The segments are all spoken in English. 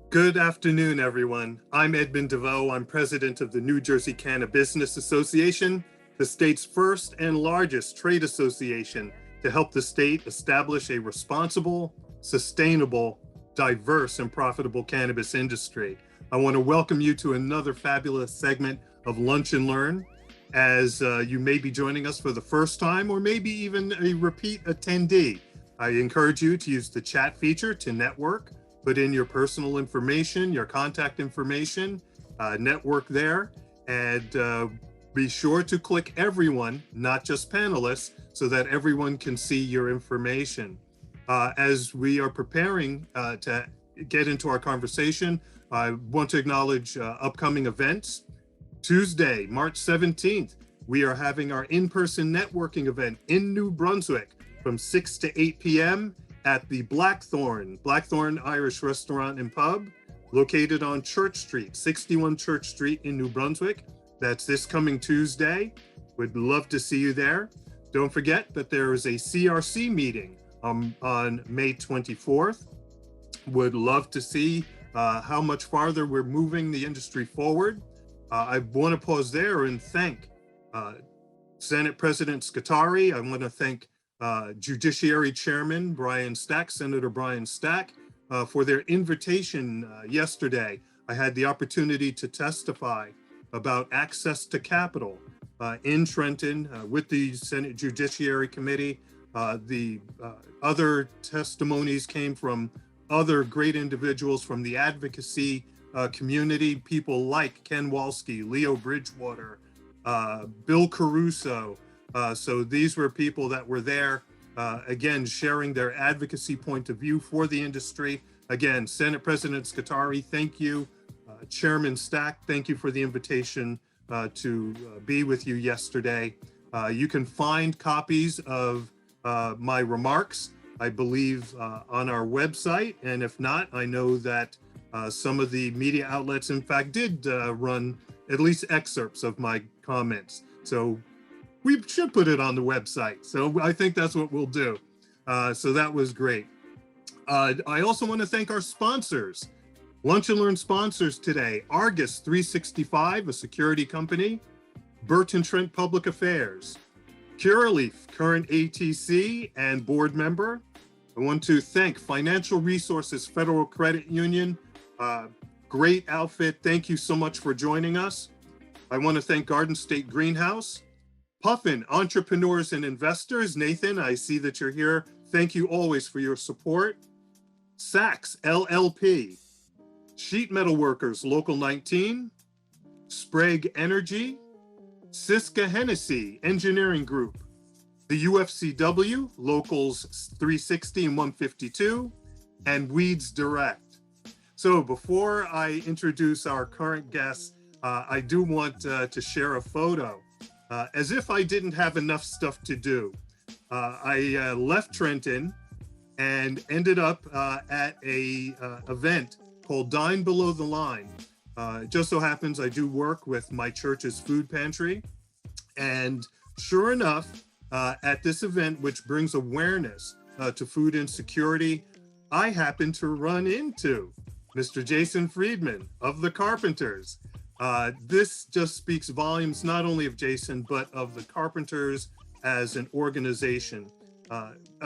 Good afternoon, everyone. I'm Edmund DeVoe. I'm president of the New Jersey Cannabis Business Association, the state's first and largest trade association to help the state establish a responsible, sustainable, diverse, and profitable cannabis industry. I want to welcome you to another fabulous segment of Lunch and Learn. As you may be joining us for the first time or maybe even a repeat attendee, I encourage you to use the chat feature to network. Put in your personal information, your contact information, network there, and be sure to click everyone, not just panelists, so that everyone can see your information. As we are preparing to get into our conversation, I want to acknowledge upcoming events. Tuesday, March 17th, we are having our in-person networking event in New Brunswick from 6 to 8 p.m. at the Blackthorn Irish Restaurant and Pub, located on Church Street, 61 Church Street in New Brunswick. That's this coming Tuesday. We'd love to see you there. Don't forget that there is a CRC meeting on May 24th. Would love to see how much farther we're moving the industry forward. I want to pause there and thank Senate President Scutari. I want to thank Judiciary Chairman Brian Stack, Senator Brian Stack, for their invitation yesterday. I had the opportunity to testify about access to capital in Trenton with the Senate Judiciary Committee. The other testimonies came from other great individuals from the advocacy community, people like Ken Walski, Leo Bridgewater, Bill Caruso. So these were people that were there, again, sharing their advocacy point of view for the industry. Again, Senate President Scutari, thank you. Chairman Stack, thank you for the invitation to be with you yesterday. You can find copies of my remarks, I believe, on our website. And if not, I know that some of the media outlets, in fact, did run at least excerpts of my comments. So we should put it on the website. So I think that's what we'll do. So that was great. I also want to thank our sponsors. Lunch and Learn sponsors today: Argus 365, a security company; Burton Trent Public Affairs; Curaleaf, current ATC and board member. I want to thank Financial Resources Federal Credit Union. Great outfit. Thank you so much for joining us. I want to thank Garden State Greenhouse. Puffin Entrepreneurs and Investors. Nathan, I see that you're here. Thank you always for your support. Saks LLP. Sheet Metal Workers Local 19. Sprague Energy. Siska Hennessy Engineering Group. The UFCW Locals 360 and 152. And Weeds Direct. So before I introduce our current guests, I do want to share a photo. As if I didn't have enough stuff to do. I left Trenton and ended up at a event called Dine Below the Line. It just so happens I do work with my church's food pantry. And sure enough, at this event, which brings awareness to food insecurity, I happened to run into Mr. Jason Friedman of the Carpenters. This just speaks volumes not only of Jason, but of the Carpenters as an organization.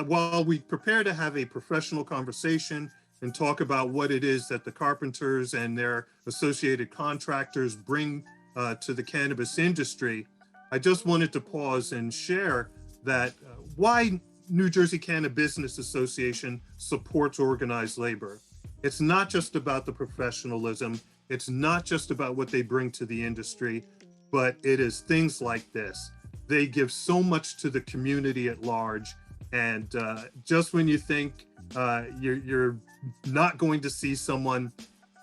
While we prepare to have a professional conversation and talk about what it is that the Carpenters and their associated contractors bring to the cannabis industry, I just wanted to pause and share that why New Jersey Cannabis Business Association supports organized labor. It's not just about the professionalism. It's not just about what they bring to the industry, but it is things like this. They give so much to the community at large. And just when you think you're not going to see someone,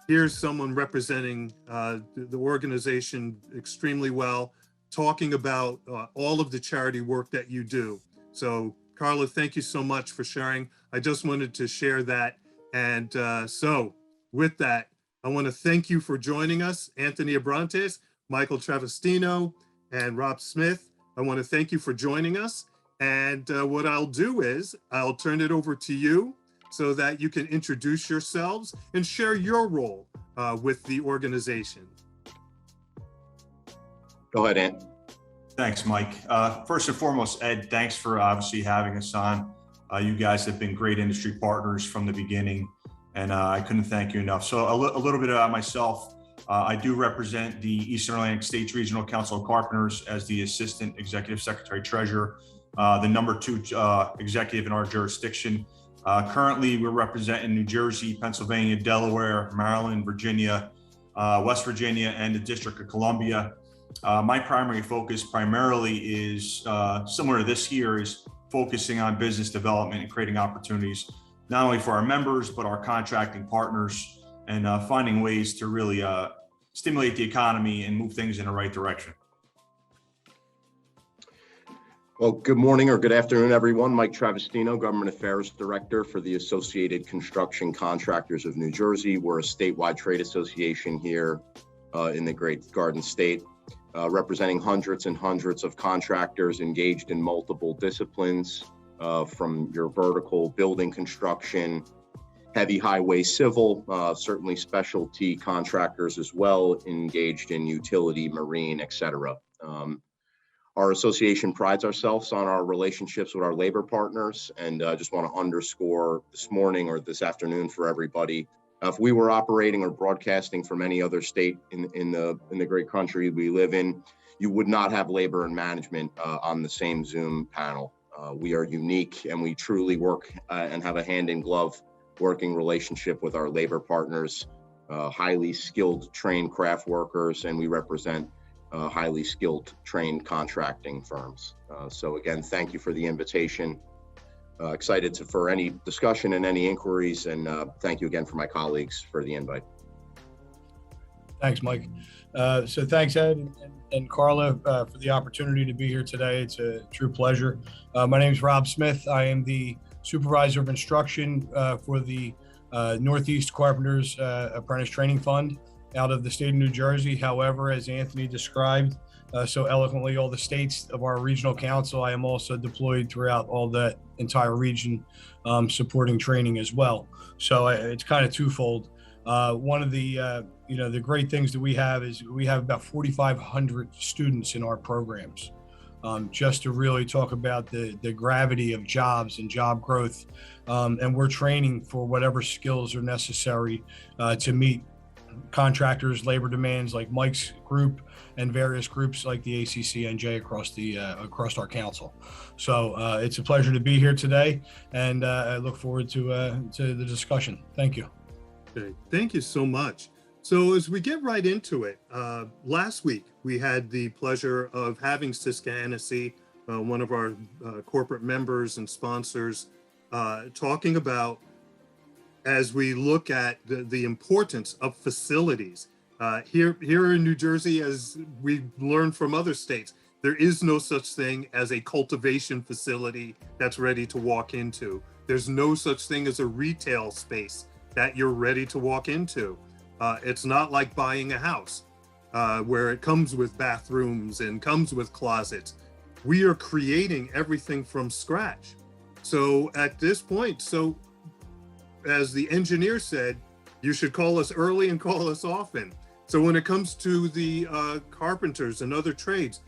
here's someone representing the organization extremely well, talking about all of the charity work that you do. So Carla, thank you so much for sharing. I just wanted to share that. And so with that, I want to thank you for joining us, Anthony Abrantes, Michael Travestino, and Rob Smith. I want to thank you for joining us. And what I'll do is I'll turn it over to you. so that you can introduce yourselves and share your role with the organization. Go ahead, Ant. Thanks, Mike. First and foremost, Ed, thanks for obviously having us on. You guys have been great industry partners from the beginning, and I couldn't thank you enough. So a little bit about myself. I do represent the Eastern Atlantic States Regional Council of Carpenters as the Assistant Executive Secretary Treasurer, the #2 executive in our jurisdiction. Currently, we're representing New Jersey, Pennsylvania, Delaware, Maryland, Virginia, West Virginia, and the District of Columbia. My primary focus primarily is similar to this here, is focusing on business development and creating opportunities, not only for our members, but our contracting partners, and finding ways to really stimulate the economy and move things in the right direction. Well, good morning or good afternoon, everyone. Mike Travestino, Government Affairs Director for the Associated Construction Contractors of New Jersey. We're a statewide trade association here in the Great Garden State, representing hundreds and hundreds of contractors engaged in multiple disciplines, from your vertical building construction, heavy highway civil, certainly specialty contractors as well, engaged in utility, marine, et cetera. Our association prides ourselves on our relationships with our labor partners, and I just want to underscore this morning or this afternoon for everybody, if we were operating or broadcasting from any other state in the great country we live in, you would not have labor and management on the same Zoom panel. We are unique, and we truly work and have a hand-in-glove working relationship with our labor partners, highly skilled, trained craft workers, and we represent highly skilled, trained contracting firms. So again, thank you for the invitation. Excited for any discussion and any inquiries, and thank you again for my colleagues for the invite. Thanks, Mike. So thanks, Ed and Carla, for the opportunity to be here today. It's a true pleasure. My name is Rob Smith. I am the Supervisor of Instruction for the Northeast Carpenters Apprentice Training Fund out of the state of New Jersey. However, as Anthony described so eloquently, all the states of our regional council, I am also deployed throughout all that entire region, supporting training as well. So it's kind of twofold. One of the the great things that we have is we have about 4,500 students in our programs, just to really talk about the gravity of jobs and job growth, and we're training for whatever skills are necessary to meet contractors' labor demands, like Mike's group and various groups like the ACCNJ across our council. So it's a pleasure to be here today, and I look forward to the discussion. Thank you. Okay, thank you so much. So as we get right into it, last week we had the pleasure of having Susquehanna, one of our corporate members and sponsors, talking about, as we look at the importance of facilities. Here in New Jersey, as we learned from other states, there is no such thing as a cultivation facility that's ready to walk into. There's no such thing as a retail space that you're ready to walk into. It's not like buying a house where it comes with bathrooms and comes with closets. We are creating everything from scratch. So at this point, as the engineer said, you should call us early and call us often. So when it comes to the carpenters and other trades,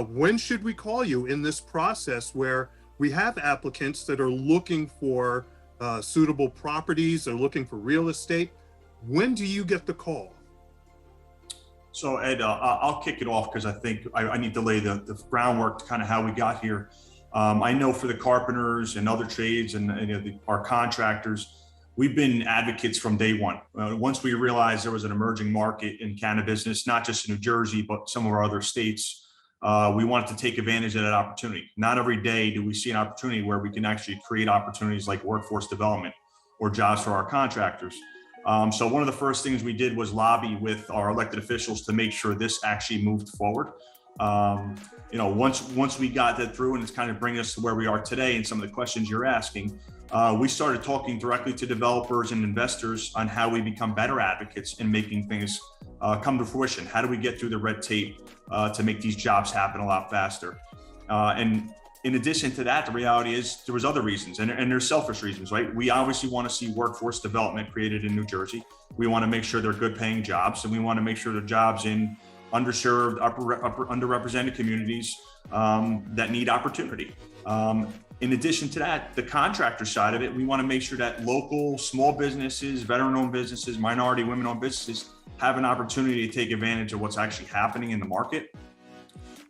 when should we call you in this process where we have applicants that are looking for suitable properties or looking for real estate? When do you get the call? So Ed, I'll kick it off because I think I need to lay the groundwork to kind of how we got here. I know for the carpenters and other trades and our contractors, we've been advocates from day one. Once we realized there was an emerging market in cannabis, not just in New Jersey, but some of our other states, we wanted to take advantage of that opportunity. Not every day do we see an opportunity where we can actually create opportunities like workforce development or jobs for our contractors. So one of the first things we did was lobby with our elected officials to make sure this actually moved forward. Once we got that through, and it's kind of bringing us to where we are today and some of the questions you're asking, we started talking directly to developers and investors on how we become better advocates in making things come to fruition. How do we get through the red tape to make these jobs happen a lot faster? And in addition to that, the reality is there was other reasons, and there's selfish reasons, right? We obviously want to see workforce development created in New Jersey. We want to make sure they're good paying jobs, and we want to make sure they're jobs in underserved, underrepresented communities that need opportunity. In addition to that, the contractor side of it, we want to make sure that local small businesses, veteran-owned businesses, minority women-owned businesses have an opportunity to take advantage of what's actually happening in the market.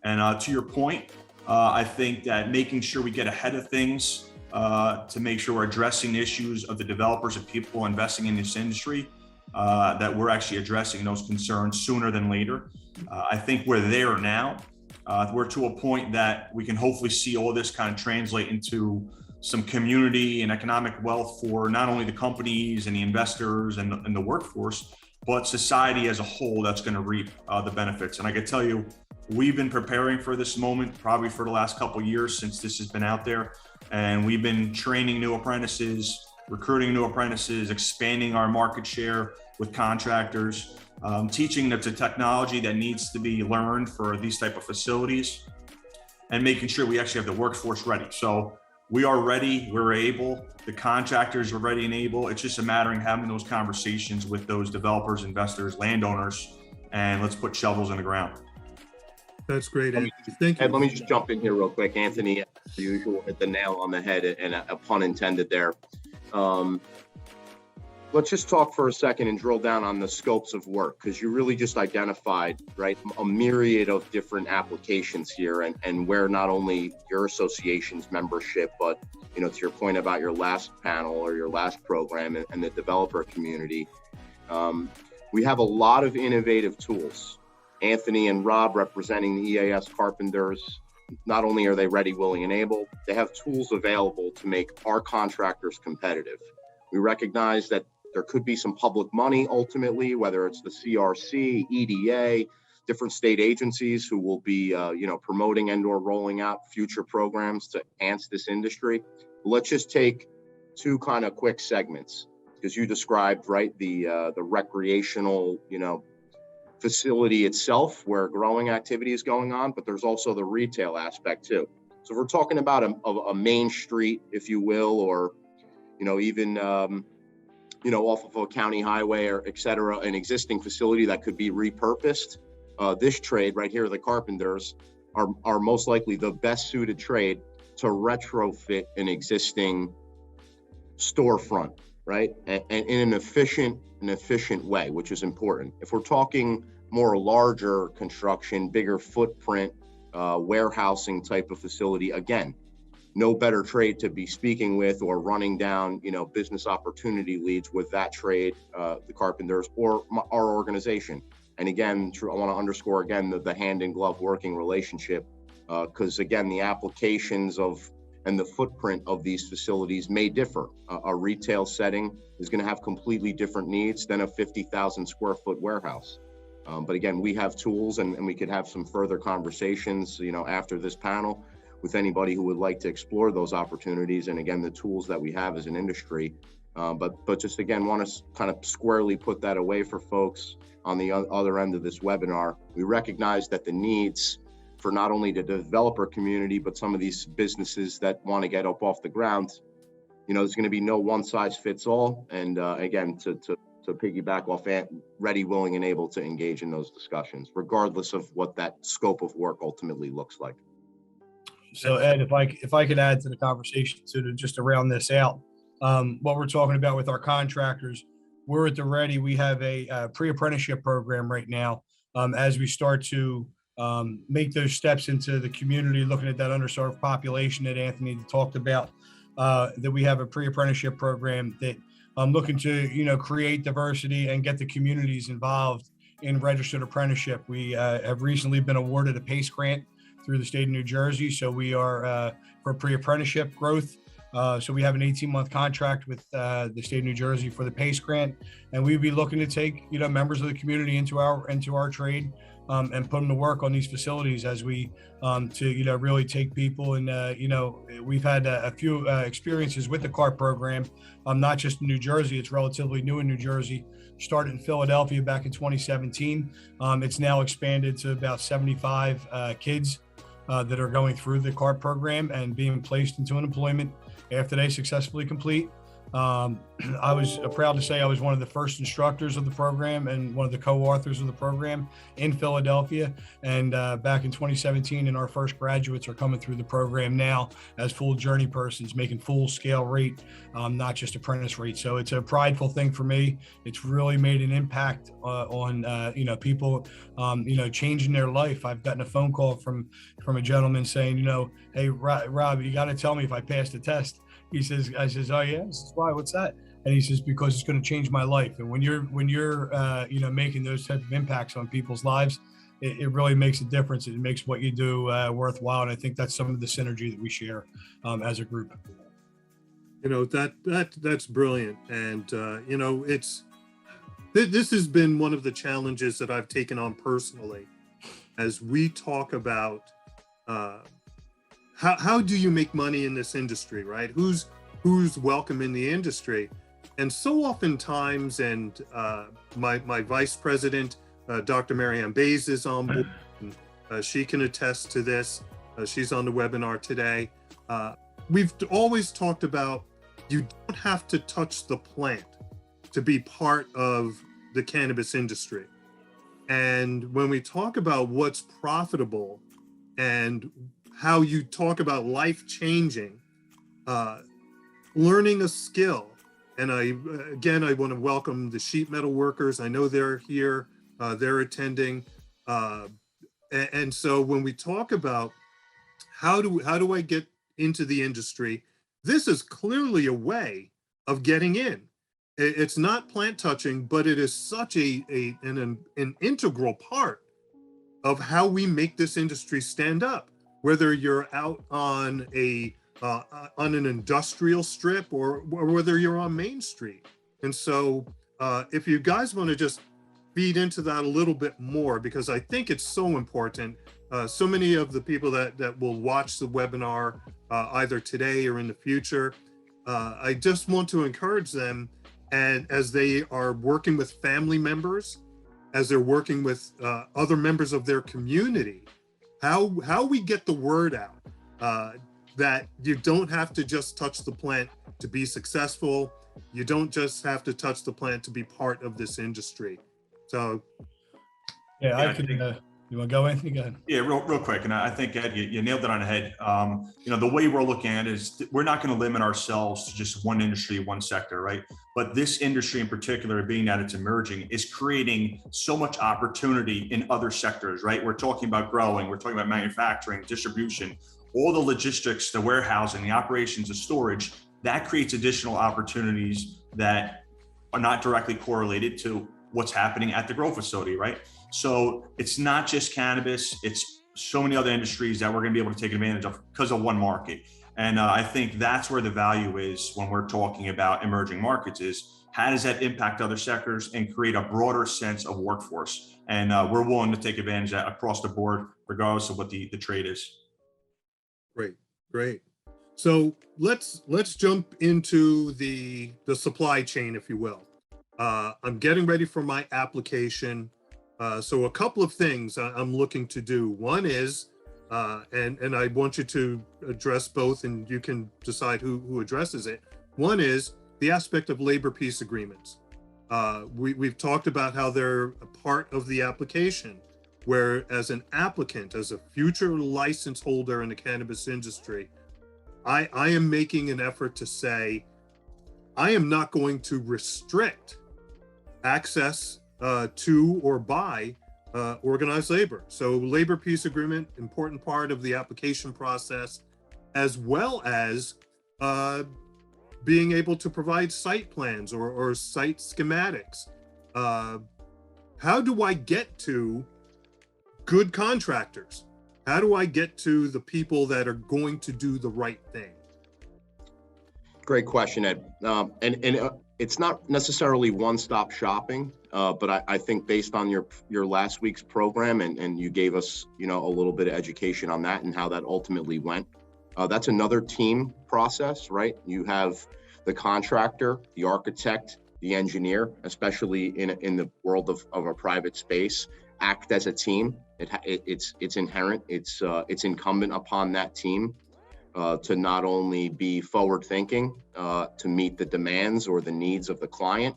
And to your point, I think that making sure we get ahead of things to make sure we're addressing the issues of the developers and people investing in this industry, that we're actually addressing those concerns sooner than later. I think we're there now. We're to a point that we can hopefully see all this kind of translate into some community and economic wealth for not only the companies and the investors and the workforce, but society as a whole that's going to reap the benefits. And I can tell you, we've been preparing for this moment probably for the last couple of years since this has been out there. And we've been training new apprentices, recruiting new apprentices, expanding our market share with contractors, teaching that the technology that needs to be learned for these type of facilities, and making sure we actually have the workforce ready. So we are ready, we're able, the contractors are ready and able. It's just a matter of having those conversations with those developers, investors, landowners, and let's put shovels in the ground. That's great. Thank you. Ed, let me just jump in here real quick. Anthony, as usual, hit the nail on the head, and a pun intended there. Let's just talk for a second and drill down on the scopes of work, because you really just identified, right, a myriad of different applications here, and where not only your association's membership, but, you know, to your point about your last panel or your last program and the developer community, we have a lot of innovative tools. Anthony and Rob representing the EAS carpenters, not only are they ready, willing, and able, they have tools available to make our contractors competitive. We recognize that there could be some public money ultimately, whether it's the CRC, EDA, different state agencies who will be promoting and/or rolling out future programs to enhance this industry. Let's just take two kind of quick segments, because you described, right, the recreational, facility itself where growing activity is going on, but there's also the retail aspect too. So if we're talking about a main street, if you will, or, even, off of a county highway or et cetera, an existing facility that could be repurposed, this trade right here, the carpenters, are most likely the best suited trade to retrofit an existing storefront, right? And in an efficient way, which is important. If we're talking more larger construction, bigger footprint, warehousing type of facility, again, no better trade to be speaking with or running down, business opportunity leads with that trade, the carpenters or our organization. And again, I want to underscore again the hand in glove working relationship, because again, the applications and the footprint of these facilities may differ. A retail setting is going to have completely different needs than a 50,000 square foot warehouse. But again, we have tools, and we could have some further conversations, after this panel with anybody who would like to explore those opportunities. And again, the tools that we have as an industry. But just again, want to kind of squarely put that away for folks on the other end of this webinar. We recognize that the needs for not only the developer community, but some of these businesses that want to get up off the ground, there's going to be no one size fits all. And again, to piggyback off ready, willing, and able to engage in those discussions, regardless of what that scope of work ultimately looks like. So Ed, if I could add to the conversation just to round this out, what we're talking about with our contractors, we're at the ready. We have a pre-apprenticeship program right now as we start to make those steps into the community, looking at that underserved population that Anthony talked about, that we have a pre-apprenticeship program that I'm looking to, create diversity and get the communities involved in registered apprenticeship. We have recently been awarded a PACE grant through the state of New Jersey. So we are for pre-apprenticeship growth. So we have an 18-month contract with the state of New Jersey for the PACE grant, and we'd be looking to take members of the community into our trade and put them to work on these facilities as we to really take people. And we've had a few experiences with the CART program, not just in New Jersey. It's relatively new in New Jersey. Started in Philadelphia back in 2017. It's now expanded to about 75 kids that are going through the CART program and being placed into an employment after they successfully complete. I was proud to say I was one of the first instructors of the program and one of the co-authors of the program in Philadelphia. And back in 2017, and our first graduates are coming through the program now as full journey persons, making full scale rate, not just apprentice rate. So it's a prideful thing for me. It's really made an impact on people, changing their life. I've gotten a phone call from a gentleman saying, hey, Rob, you got to tell me if I passed the test. I says, oh yeah, this is why, what's that? And he says, because it's going to change my life. And when you're making those type of impacts on people's lives, it really makes a difference. It makes what you do worthwhile. And I think that's some of the synergy that we share as a group. That's brilliant. And, this has been one of the challenges that I've taken on personally as we talk about how do you make money in this industry, right? Who's welcome in the industry? And so oftentimes, and my vice president, Dr. Marianne Bays, is on board. And, she can attest to this. She's on the webinar today. We've always talked about you don't have to touch the plant to be part of the cannabis industry. And when we talk about what's profitable and how you talk about life changing, learning a skill. And I want to welcome the sheet metal workers. I know they're here, they're attending. And so when we talk about how do I get into the industry, this is clearly a way of getting in. It's not plant touching, but it is such an integral part of how we make this industry stand up. Whether you're out on an industrial strip or whether you're on Main Street. And so if you guys want to just feed into that a little bit more, because I think it's so important. So many of the people that will watch the webinar either today or in the future, I just want to encourage them, and as they are working with family members, as they're working with other members of their community, how we get the word out that you don't have to just touch the plant to be successful. You don't just have to touch the plant to be part of this industry. So, yeah, I can. You want to go, Anthony? Go ahead. Yeah, real quick. And I think, Ed, you nailed it on the head. The way we're looking at it is we're not going to limit ourselves to just one industry, one sector, right? But this industry in particular, being that it's emerging, is creating so much opportunity in other sectors, right? We're talking about growing, we're talking about manufacturing, distribution, all the logistics, the warehousing, the operations, the storage. That creates additional opportunities that are not directly correlated to what's happening at the grow facility, right? So it's not just cannabis, it's so many other industries that we're going to be able to take advantage of because of one market. And I think that's where the value is when we're talking about emerging markets, is how does that impact other sectors and create a broader sense of workforce? And we're willing to take advantage of that across the board, regardless of what the trade is. Great. So let's jump into the supply chain, if you will. I'm getting ready for my application. So a couple of things I'm looking to do. One is, and I want you to address both, and you can decide who addresses it. One is the aspect of labor peace agreements. We've talked about how they're a part of the application, where as an applicant, as a future license holder in the cannabis industry, I am making an effort to say, I am not going to restrict access to or by organized labor. So labor peace agreement, important part of the application process, as well as being able to provide site plans or site schematics. How do I get to good contractors? How do I get to the people that are going to do the right thing? Great question, Ed. And it's not necessarily one-stop shopping, but I think based on your last week's program, and you gave us, a little bit of education on that and how that ultimately went. That's another team process, right? You have the contractor, the architect, the engineer, especially in the world of a private space, act as a team. It's inherent. It's incumbent upon that team to not only be forward thinking to meet the demands or the needs of the client,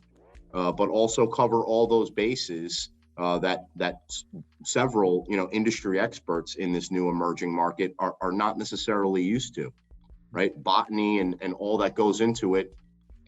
but also cover all those bases that several industry experts in this new emerging market are not necessarily used to, right? Botany and all that goes into it.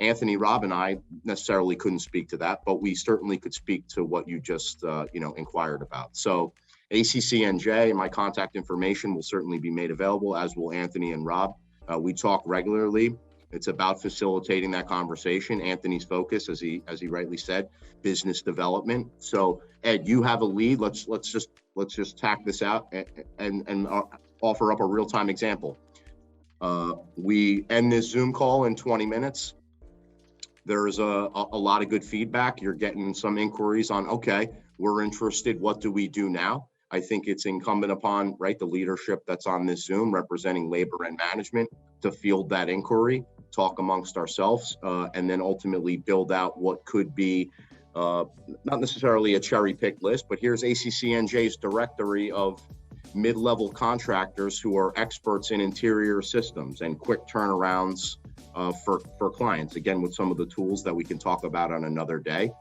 Anthony, Rob, and I necessarily couldn't speak to that, but we certainly could speak to what you just inquired about. So ACCNJ, my contact information will certainly be made available, as will Anthony and Rob. We talk regularly. It's about facilitating that conversation. Anthony's focus, as he rightly said, business development. So Ed, you have a lead. Let's just tack this out and offer up a real-time example. We end this Zoom call in 20 minutes. There's a lot of good feedback. You're getting some inquiries on, okay, we're interested. What do we do now? I think it's incumbent upon, right, the leadership that's on this Zoom representing labor and management to field that inquiry, talk amongst ourselves, and then ultimately build out what could be not necessarily a cherry-picked list, but here's ACCNJ's directory of mid-level contractors who are experts in interior systems and quick turnarounds for clients, again, with some of the tools that we can talk about on another day.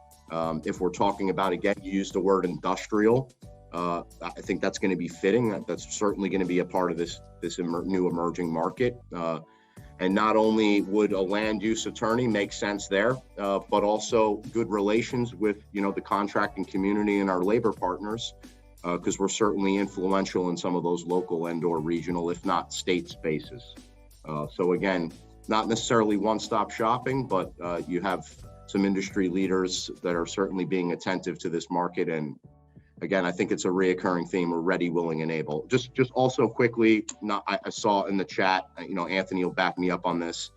If we're talking about, again, you used the word industrial, I think that's going to be fitting. That's certainly going to be a part of this new emerging market. And not only would a land use attorney make sense there, but also good relations with the contracting community and our labor partners, because we're certainly influential in some of those local and/or regional, if not state spaces. So again, not necessarily one-stop shopping, but you have some industry leaders that are certainly being attentive to this market. And again, I think it's a reoccurring theme. We're ready, willing, and able. Just also quickly, I saw in the chat, Anthony will back me up on this.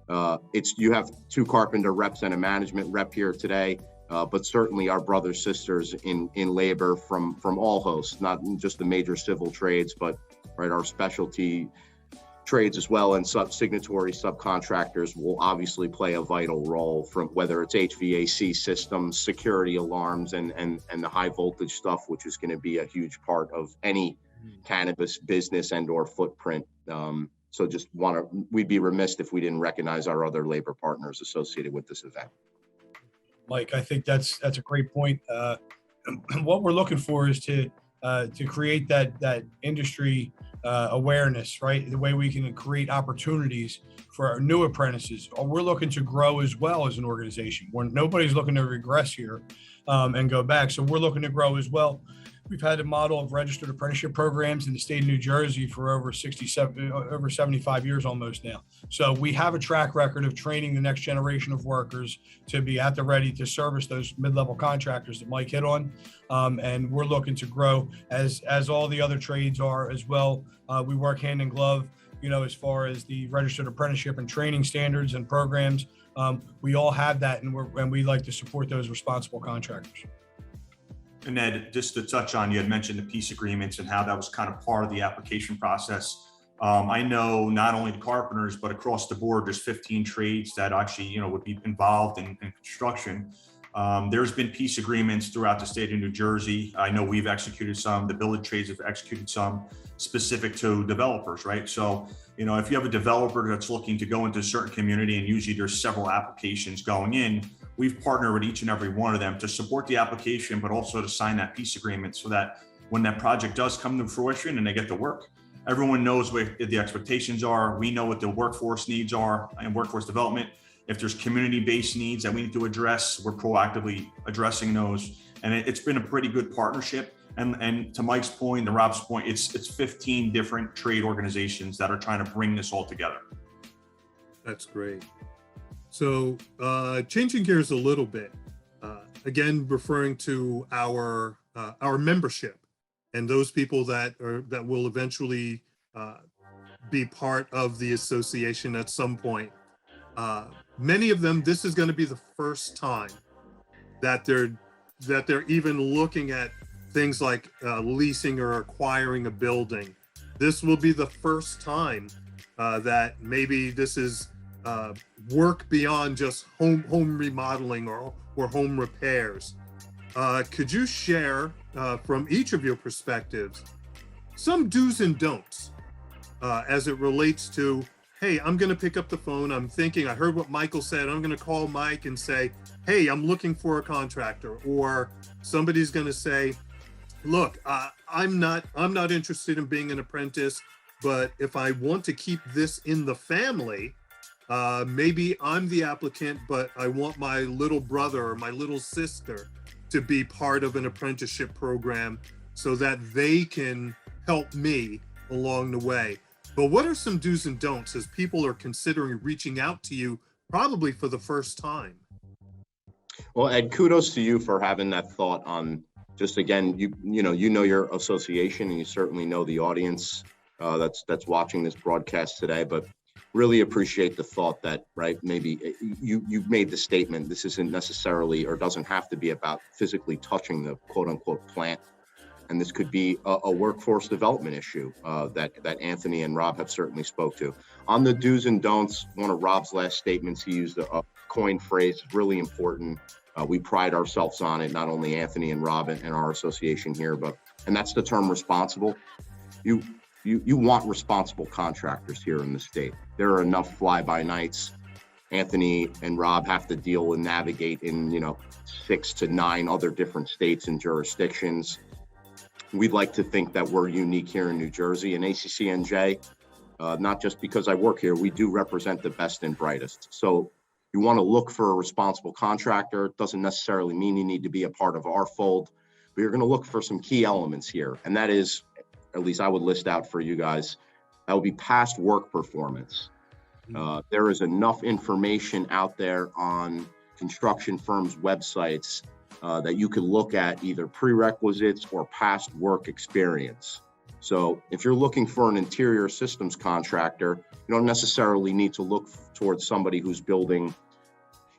You have 2 carpenter reps and a management rep here today, but certainly our brothers, sisters in labor from all hosts, not just the major civil trades, but right, our specialty trades as well, and signatory subcontractors will obviously play a vital role, from whether it's HVAC systems, security alarms, and the high voltage stuff, which is going to be a huge part of any cannabis business and/or footprint. So we'd be remiss if we didn't recognize our other labor partners associated with this event. Mike, I think that's a great point. What we're looking for is to create that industry awareness, right? The way we can create opportunities for our new apprentices. We're looking to grow as well as an organization. Nobody's looking to regress here and go back. So we're looking to grow as well. We've had a model of registered apprenticeship programs in the state of New Jersey for over 75 years almost now. So we have a track record of training the next generation of workers to be at the ready to service those mid-level contractors that Mike hit on. And we're looking to grow as all the other trades are as well. We work hand in glove, as far as the registered apprenticeship and training standards and programs. We all have that, and we like to support those responsible contractors. And Ed, just to touch on, you had mentioned the peace agreements and how that was kind of part of the application process. I know not only the carpenters, but across the board, there's 15 trades that actually, would be involved in construction. There's been peace agreements throughout the state of New Jersey. I know we've executed some, the village trades have executed some specific to developers, right? So, if you have a developer that's looking to go into a certain community, and usually there's several applications going in, we've partnered with each and every one of them to support the application, but also to sign that peace agreement so that when that project does come to fruition and they get to work, everyone knows what the expectations are. We know what the workforce needs are and workforce development. If there's community-based needs that we need to address, we're proactively addressing those. And it's been a pretty good partnership. And to Mike's point, to Rob's point, it's 15 different trade organizations that are trying to bring this all together. That's great. So changing gears a little bit, again, referring to our membership and those people that will eventually be part of the association at some point. Many of them, this is going to be the first time that they're even looking at things like leasing or acquiring a building. This will be the first time that maybe this is work beyond just home remodeling or home repairs. could you share from each of your perspectives some do's and don'ts as it relates to, hey, I'm going to pick up the phone. I'm thinking, I heard what Michael said. I'm going to call Mike and say, hey, I'm looking for a contractor. Or somebody's going to say, look, I'm not interested in being an apprentice, but if I want to keep this in the family, maybe I'm the applicant, but I want my little brother or my little sister to be part of an apprenticeship program so that they can help me along the way. But what are some do's and don'ts as people are considering reaching out to you probably for the first time? Well, Ed, kudos to you for having that thought on just, again, you know your association, and you certainly know the audience that's watching this broadcast today, but really appreciate the thought that, right, maybe you've made the statement, this isn't necessarily or doesn't have to be about physically touching the quote unquote plant. And this could be a workforce development issue that Anthony and Rob have certainly spoke to. On the do's and don'ts, one of Rob's last statements, he used a coined phrase, really important. We pride ourselves on it, not only Anthony and Rob and our association here, and that's the term responsible. You want responsible contractors here in the state. There are enough fly-by-nights. Anthony and Rob have to deal and navigate in 6 to 9 other different states and jurisdictions. We'd like to think that we're unique here in New Jersey, and ACCNJ, not just because I work here, we do represent the best and brightest. So you want to look for a responsible contractor. It doesn't necessarily mean you need to be a part of our fold, but you're going to look for some key elements here. And that is, at least I would list out for you guys, that would be past work performance. There is enough information out there on construction firms' websites that you could look at either prerequisites or past work experience. So if you're looking for an interior systems contractor, you don't necessarily need to look towards somebody who's building,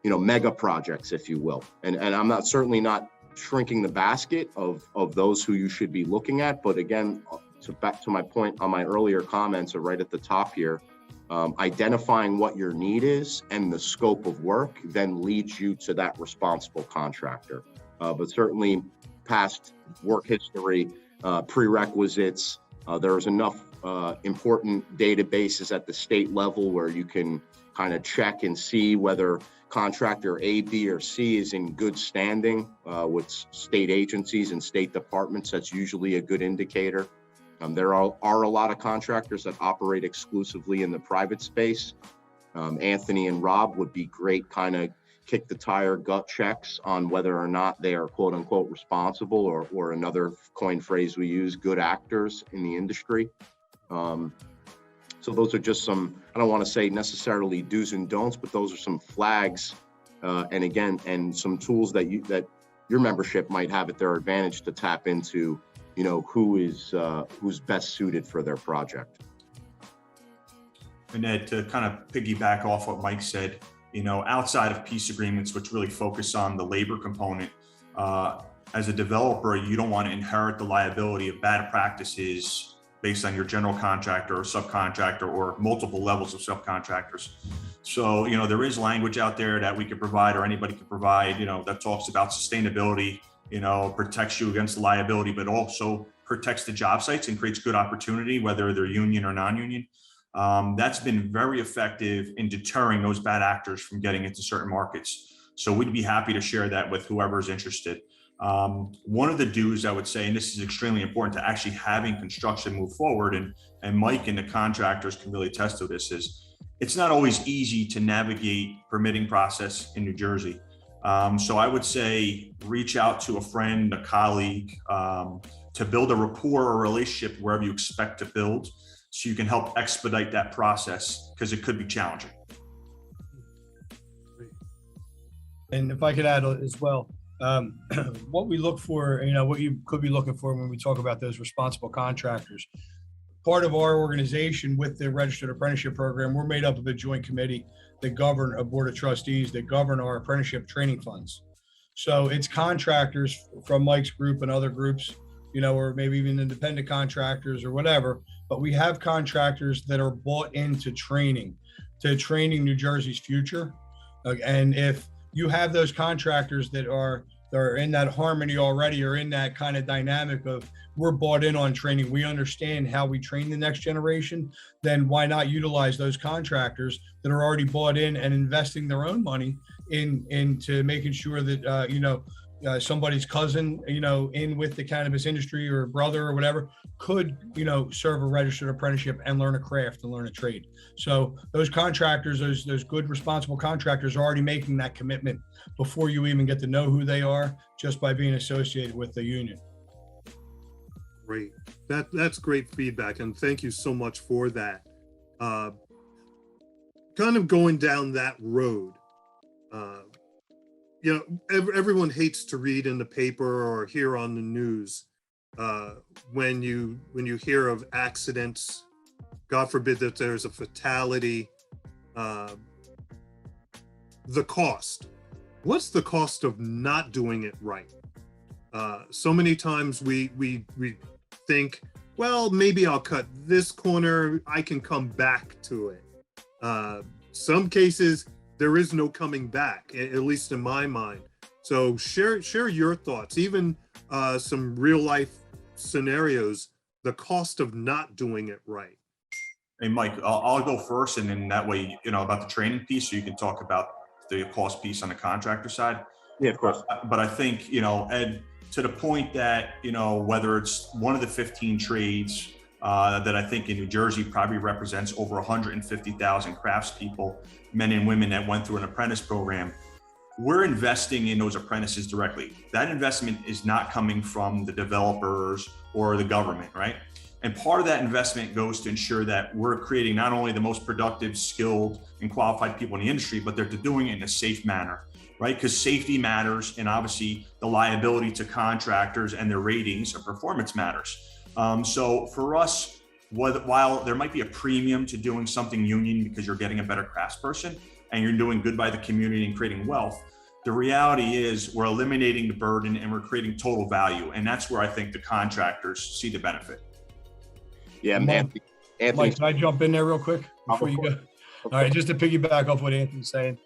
mega projects, if you will. And I'm certainly not shrinking the basket of those who you should be looking at. But again, back to my point on my earlier comments, or right at the top here, identifying what your need is and the scope of work then leads you to that responsible contractor. But certainly past work history, prerequisites, there's enough important databases at the state level where you can kind of check and see whether contractor A, B, or C is in good standing with state agencies and state departments. That's usually a good indicator. There are a lot of contractors that operate exclusively in the private space. Anthony and Rob would be great kind of kick the tire gut checks on whether or not they are quote unquote responsible, or another coined phrase we use, good actors in the industry. So those are just some, I don't want to say necessarily do's and don'ts, but those are some flags. And some tools that your membership might have at their advantage to tap into, who's best suited for their project. And Ed, to kind of piggyback off what Mike said, outside of peace agreements, which really focus on the labor component, as a developer, you don't want to inherit the liability of bad practices based on your general contractor or subcontractor or multiple levels of subcontractors. So, there is language out there that we could provide, or anybody could provide, that talks about sustainability, protects you against liability, but also protects the job sites and creates good opportunity, whether they're union or non-union. That's been very effective in deterring those bad actors from getting into certain markets. So we'd be happy to share that with whoever's interested. One of the do's I would say, and this is extremely important to actually having construction move forward, and Mike and the contractors can really attest to this, is it's not always easy to navigate permitting process in New Jersey. So I would say reach out to a friend, a colleague, to build a rapport or relationship wherever you expect to build, so you can help expedite that process, because it could be challenging. And if I could add as well, what we look for, what you could be looking for when we talk about those responsible contractors. Part of our organization with the Registered Apprenticeship Program, we're made up of a joint committee that govern a board of trustees that govern our apprenticeship training funds. So it's contractors from Mike's group and other groups, or maybe even independent contractors or whatever, but we have contractors that are bought into training New Jersey's future. And if you have those contractors that are they're in that harmony already, or in that kind of dynamic of we're bought in on training, we understand how we train the next generation, then why not utilize those contractors that are already bought in and investing their own money into making sure that somebody's cousin, in with the cannabis industry, or a brother or whatever, could, serve a registered apprenticeship and learn a craft and learn a trade. So those contractors, those good, responsible contractors are already making that commitment before you even get to know who they are, just by being associated with the union. Great. That's great feedback. And thank you so much for that. Kind of going down that road, everyone hates to read in the paper or hear on the news when you hear of accidents. God forbid that there's a fatality. The cost. What's the cost of not doing it right? So many times we think, well, maybe I'll cut this corner, I can come back to it. Some cases, there is no coming back, at least in my mind. So share your thoughts, even some real life scenarios, the cost of not doing it right. Hey, Mike, I'll go first, and then that way, about the training piece, so you can talk about the cost piece on the contractor side. Yeah, of course. But I think, Ed, to the point that, whether it's one of the 15 trades that I think in New Jersey probably represents over 150,000 craftspeople, men and women that went through an apprentice program, we're investing in those apprentices directly. That investment is not coming from the developers or the government, right? And part of that investment goes to ensure that we're creating not only the most productive, skilled, and qualified people in the industry, but they're doing it in a safe manner, right? Because safety matters, and obviously the liability to contractors and their ratings of performance matters. So for us, while there might be a premium to doing something union because you're getting a better craftsperson and you're doing good by the community and creating wealth, the reality is we're eliminating the burden and we're creating total value. And that's where I think the contractors see the benefit. Yeah, Anthony, Mike, can I jump in there real quick before you go? All right, just to piggyback off what Anthony's saying.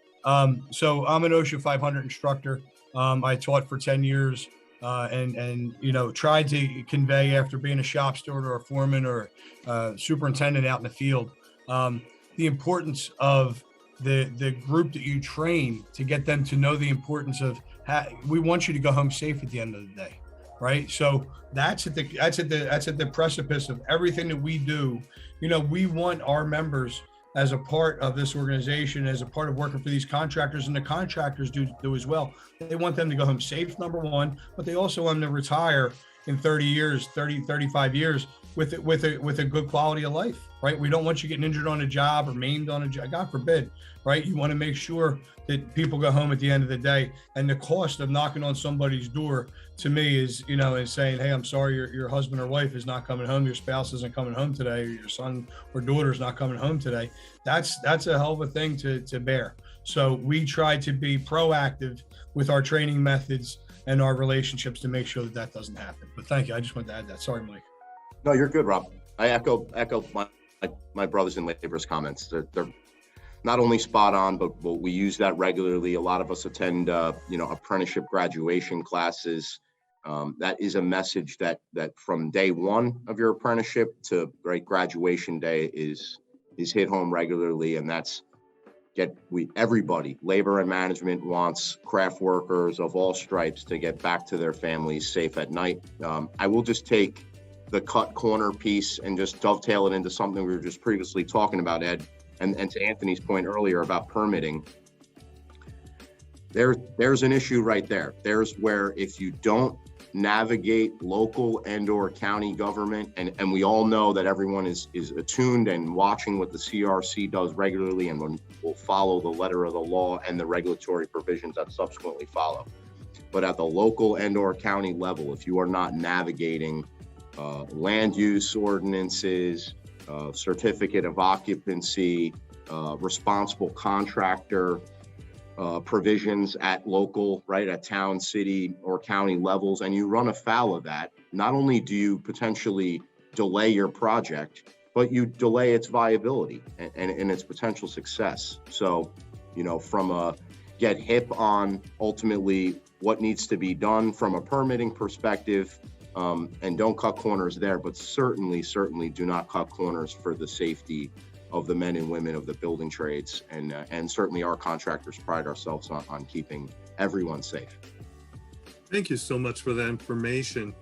So I'm an OSHA 500 instructor. I taught for 10 years and tried to convey, after being a shop steward or a foreman or a superintendent out in the field, the importance of the group that you train, to get them to know the importance of we want you to go home safe at the end of the day. Right. So that's at the precipice of everything that we do. We want our members, as a part of this organization, as a part of working for these contractors, and the contractors do as well. They want them to go home safe, number one, but they also want them to retire in 35 years with a good quality of life, right? We don't want you getting injured on a job or maimed on a job, God forbid, right? You want to make sure that people go home at the end of the day. And the cost of knocking on somebody's door, to me, is, is saying, hey, I'm sorry, your husband or wife is not coming home, your spouse isn't coming home today, or your son or daughter is not coming home today. That's a hell of a thing to bear. So we try to be proactive with our training methods and our relationships to make sure that doesn't happen. But thank you. I just wanted to add that. Sorry, Mike. No, you're good, Rob. I echo my brothers in labor's comments. They're not only spot on, but we use that regularly. A lot of us attend, apprenticeship graduation classes. That is a message that from day one of your apprenticeship to graduation day is hit home regularly, and that's everybody, labor and management, wants craft workers of all stripes to get back to their families safe at night. I will just take the cut corner piece and just dovetail it into something we were just previously talking about, Ed, and to Anthony's point earlier about permitting. There's an issue right there. There's where if you don't navigate local and or county government, and we all know that everyone is attuned and watching what the CRC does regularly, and will follow the letter of the law and the regulatory provisions that subsequently follow. But at the local and or county level, if you are not navigating land use ordinances, certificate of occupancy, responsible contractor provisions at local, at town, city, or county levels, and you run afoul of that, not only do you potentially delay your project, but you delay its viability and its potential success. So, from a get hip on ultimately what needs to be done from a permitting perspective, and don't cut corners there, but certainly do not cut corners for the safety of the men and women of the building trades. And certainly our contractors pride ourselves on keeping everyone safe. Thank you so much for that information.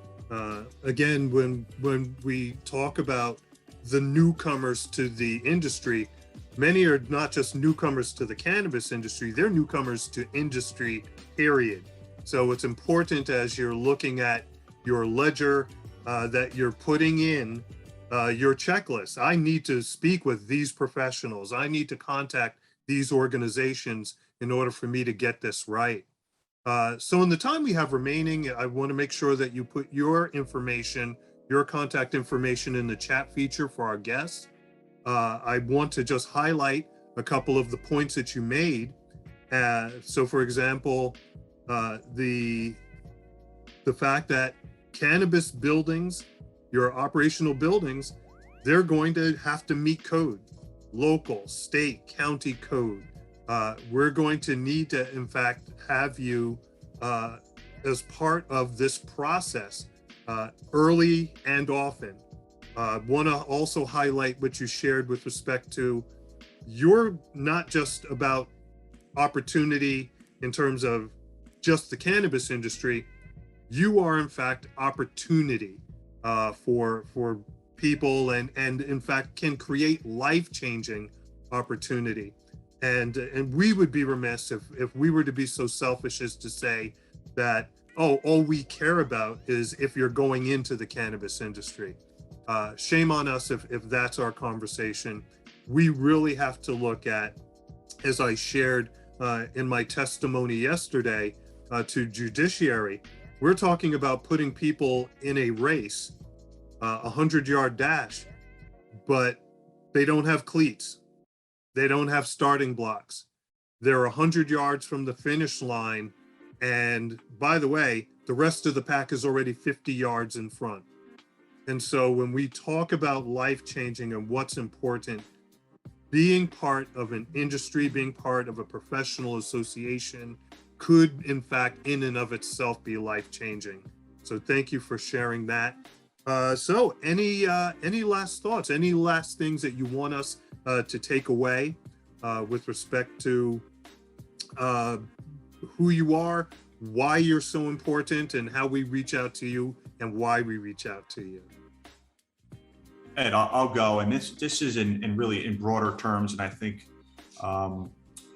Again, when we talk about the newcomers to the industry, many are not just newcomers to the cannabis industry, they're newcomers to industry, period. So it's important as you're looking at your ledger that you're putting in your checklist. I need to speak with these professionals. I need to contact these organizations in order for me to get this right. So in the time we have remaining, I want to make sure that you put your information, your contact information in the chat feature for our guests. I want to just highlight a couple of the points that you made. So for example, the fact that cannabis buildings, your operational buildings, they're going to have to meet code, local, state, county code. We're going to need to, in fact, have you as part of this process early and often. Want to also highlight what you shared with respect to you're not just about opportunity in terms of just the cannabis industry. You are, in fact, opportunity for people and in fact can create life-changing opportunity. And we would be remiss if we were to be so selfish as to say that, oh, all we care about is if you're going into the cannabis industry. Shame on us if that's our conversation. We really have to look at, as I shared in my testimony yesterday to judiciary, we're talking about putting people in a race, a 100-yard dash, but they don't have cleats. They don't have starting blocks. They're 100 yards from the finish line. And by the way, the rest of the pack is already 50 yards in front. And so when we talk about life-changing and what's important, being part of an industry, being part of a professional association could, in fact, in and of itself be life-changing. So thank you for sharing that. So any last thoughts, any last things that you want us to take away with respect to who you are, why you're so important, and how we reach out to you and why we reach out to you? Ed, I'll go. And this is in really in broader terms. And I think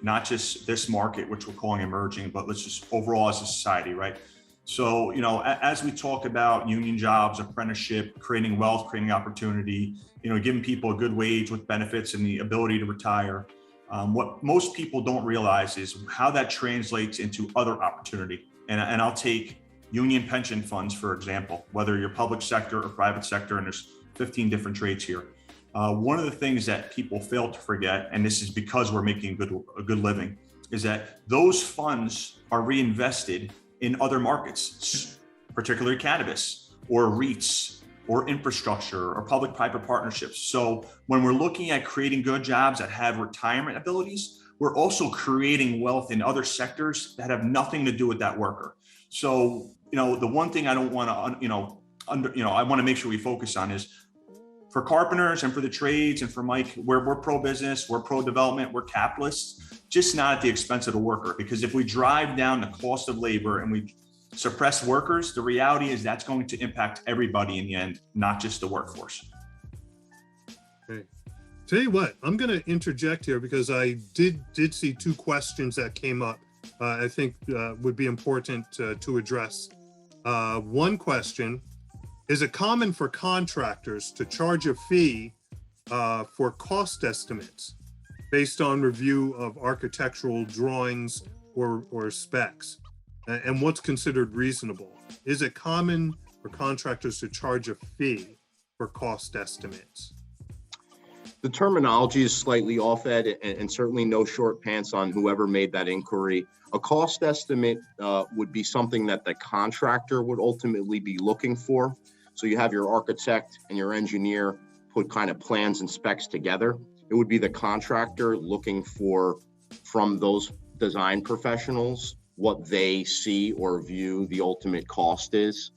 not just this market, which we're calling emerging, but let's just overall as a society, right? So, you know, as we talk about union jobs, apprenticeship, creating wealth, creating opportunity, you know, giving people a good wage with benefits and the ability to retire, what most people don't realize is how that translates into other opportunity. And I'll take union pension funds, for example, whether you're public sector or private sector, and there's 15 different trades here. One of the things that people fail to forget, and this is because we're making a good living, is that those funds are reinvested in other markets, particularly cannabis or REITs or infrastructure or public-private partnerships. So when we're looking at creating good jobs that have retirement abilities, we're also creating wealth in other sectors that have nothing to do with that worker. So, you know, the one thing I don't want to, I want to make sure we focus on is for carpenters and for the trades and for Mike, we're pro-business, we're pro-development, we're capitalists, just not at the expense of the worker. Because if we drive down the cost of labor and we suppress workers, the reality is that's going to impact everybody in the end, not just the workforce. Okay. Tell you what, I'm going to interject here because I did see two questions that came up. I think would be important to address. One question: is it common for contractors to charge a fee for cost estimates based on review of architectural drawings or specs? And what's considered reasonable? Is it common for contractors to charge a fee for cost estimates? The terminology is slightly off, Ed, and certainly no short pants on whoever made that inquiry. A cost estimate would be something that the contractor would ultimately be looking for. So you have your architect and your engineer put kind of plans and specs together. It would be the contractor looking for, from those design professionals what they see or view the ultimate cost is.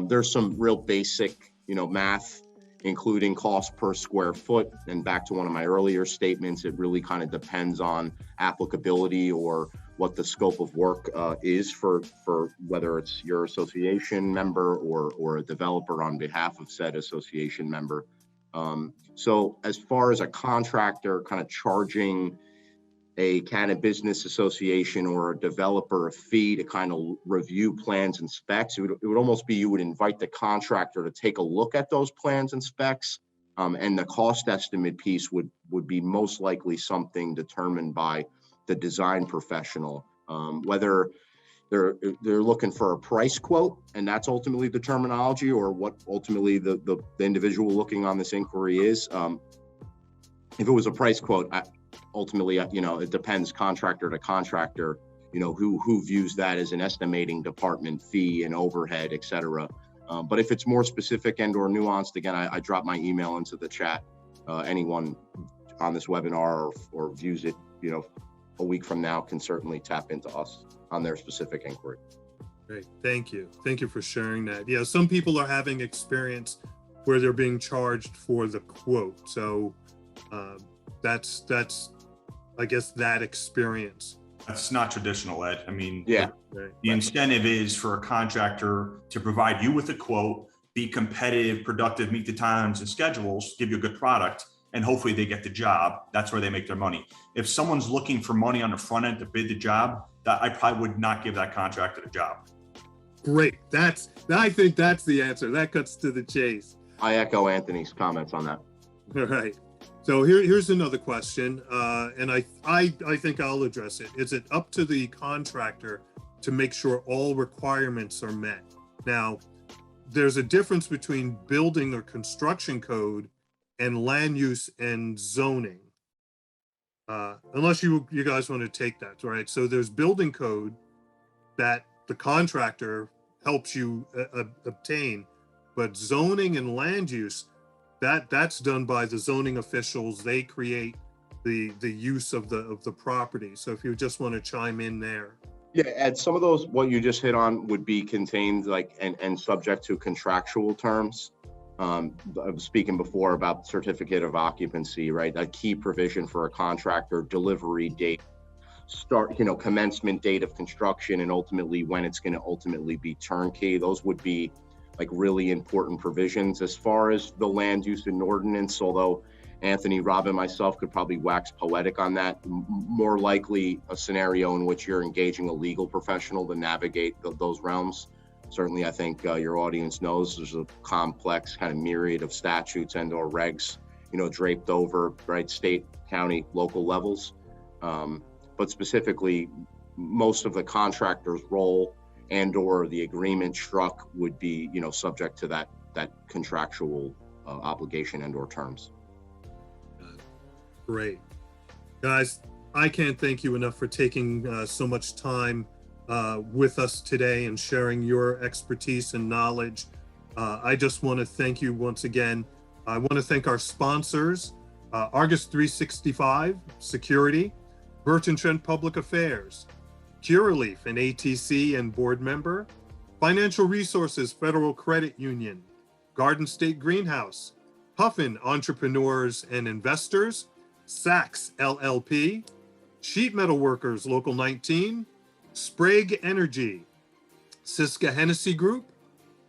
There's some real basic, math, including cost per square foot. And back to one of my earlier statements, it really kind of depends on applicability or what the scope of work is for whether it's your association member or a developer on behalf of said association member. So as far as a contractor kind of charging a cannabis business association or a developer a fee to kind of review plans and specs, it would almost be you would invite the contractor to take a look at those plans and specs, and the cost estimate piece would be most likely something determined by the design professional, whether they're looking for a price quote, and that's ultimately the terminology, or what ultimately the individual looking on this inquiry is. If it was a price quote, ultimately, it depends contractor to contractor, who views that as an estimating department fee and overhead, et cetera. But if it's more specific and or nuanced, again, I drop my email into the chat. Anyone on this webinar or views it, a week from now can certainly tap into us on their specific inquiry. Great, thank you. Thank you for sharing that. Yeah, some people are having experience where they're being charged for the quote. So that's I guess that experience. That's not traditional, Ed. I mean, yeah, the incentive is for a contractor to provide you with a quote, be competitive, productive, meet the times and schedules, give you a good product, and hopefully they get the job. That's where they make their money. If someone's looking for money on the front end to bid the job, that I probably would not give that contractor the job. Great. I think that's the answer. That cuts to the chase. I echo Anthony's comments on that. All right. So here's another question, and I think I'll address it. Is it up to the contractor to make sure all requirements are met? Now, there's a difference between building or construction code and land use and zoning. Unless you guys want to take that, right? So there's building code that the contractor helps you obtain, but zoning and land use, that's done by the zoning officials. They create the use of the property. So if you just want to chime in there. Yeah, Ed, some of those, what you just hit on, would be contained and subject to contractual terms. I was speaking before about certificate of occupancy, right? A key provision for a contractor, delivery date, commencement date of construction, and ultimately when it's going to ultimately be turnkey. Those would be really important provisions. As far as the land use and ordinance, although Anthony, Rob, and myself could probably wax poetic on that, more likely a scenario in which you're engaging a legal professional to navigate those realms. Certainly, I think your audience knows there's a complex kind of myriad of statutes and or regs, draped over, right, state, county, local levels. But specifically, most of the contractor's role and or the agreement struck would be, subject to that contractual obligation and or terms. Great. Guys, I can't thank you enough for taking so much time with us today and sharing your expertise and knowledge. I just want to thank you once again. I want to thank our sponsors, Argus 365 Security, Burton Trent Public Affairs, Curaleaf, an ATC and board member, Financial Resources Federal Credit Union, Garden State Greenhouse, Puffin Entrepreneurs and Investors, Sachs LLP, Sheet Metal Workers Local 19, Sprague Energy, Siska Hennessy Group,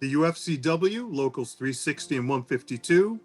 the UFCW Locals 360 and 152,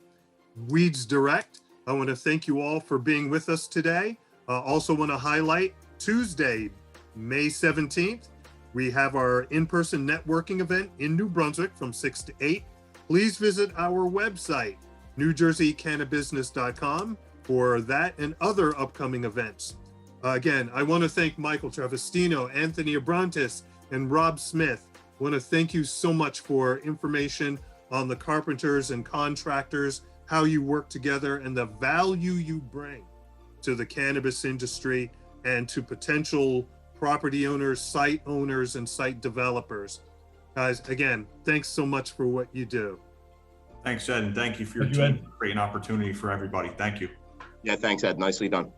Weeds Direct. I want to thank you all for being with us today. Also want to highlight Tuesday, May 17th, we have our in-person networking event in New Brunswick from 6 to 8. Please visit our website, NJCBA.com, for that and other upcoming events. Again, I want to thank Michael Travestino, Anthony Abrantes, and Rob Smith. I want to thank you so much for information on the carpenters and contractors, how you work together, and the value you bring to the cannabis industry and to potential property owners, site owners, and site developers. Guys, again, thanks so much for what you do. Thanks, Ed, and thank you for your team. Great opportunity for everybody. Thank you. Yeah, thanks, Ed. Nicely done.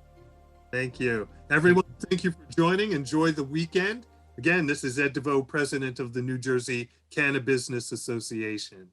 Thank you. Everyone, thank you for joining. Enjoy the weekend. Again, this is Ed DeVoe, President of the New Jersey Cannabis Business Association.